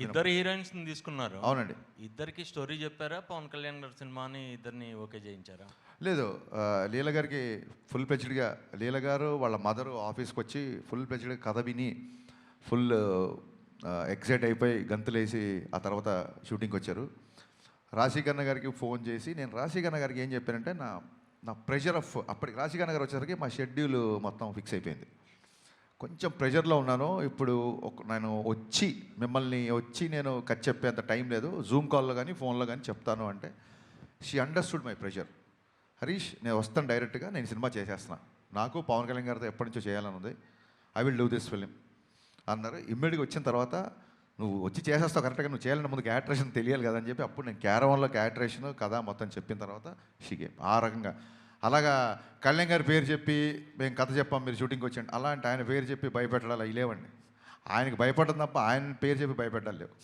ఇద్దరు హీరోయిన్స్ని తీసుకున్నారు. అవునండి. ఇద్దరికి స్టోరీ చెప్పారా? పవన్ కళ్యాణ్ గారి సినిమాని ఇద్దరిని ఓకే చేయించారా? లేదు, లీల గారికి ఫుల్ ప్లెజ్డ్గా, లీల గారు వాళ్ళ మదరు ఆఫీస్కి వచ్చి ఫుల్ ప్లెజ్డ్గా కథ విని ఫుల్ ఎక్సైట్ అయిపోయి గంతులేసి ఆ తర్వాత షూటింగ్కి వచ్చారు. రాశికన్న గారికి ఫోన్ చేసి నేను రాశికన్న గారికి ఏం చెప్పానంటే నా నా ప్రెషర్ ఆఫ్ అప్పటికి రాశికన్న గారు వచ్చేసరికి మా షెడ్యూల్ మొత్తం ఫిక్స్ అయిపోయింది. కొంచెం ప్రెషర్లో ఉన్నాను ఇప్పుడు. నేను మిమ్మల్ని వచ్చి నేను కట్ చెప్పేంత టైం లేదు, జూమ్ కాల్లో కానీ ఫోన్లో కానీ చెప్తాను అంటే she understood my pressure. Harish, నేను వస్తాను డైరెక్ట్గా, నేను సినిమా చేసేస్తున్నా, నాకు పవన్ కళ్యాణ్ గారితో ఎప్పటి నుంచో చేయాలని ఉంది, I will do this film అన్నారు. ఇమ్మీడియట్గా వచ్చిన తర్వాత నువ్వు వచ్చి చేసేస్తావు కరెక్ట్గా, నువ్వు చేయాలంటే ముందు క్యారెక్టరేషన్ తెలియాలి కదా అని చెప్పి అప్పుడు నేను క్యారవాన్లో క్యారెక్టరేషన్ కథ మొత్తం చెప్పిన తర్వాత షీగే ఆ రకంగా. అలాగా కళ్యాణ్ గారి పేరు చెప్పి మేము కథ చెప్పాం మీరు షూటింగ్కి వచ్చండి, అలాంటి ఆయన పేరు చెప్పి భయపెట్టడాలి అవి లేవండి. ఆయనకి భయపడడం తప్ప ఆయన పేరు చెప్పి భయపెట్టాలి లేవు.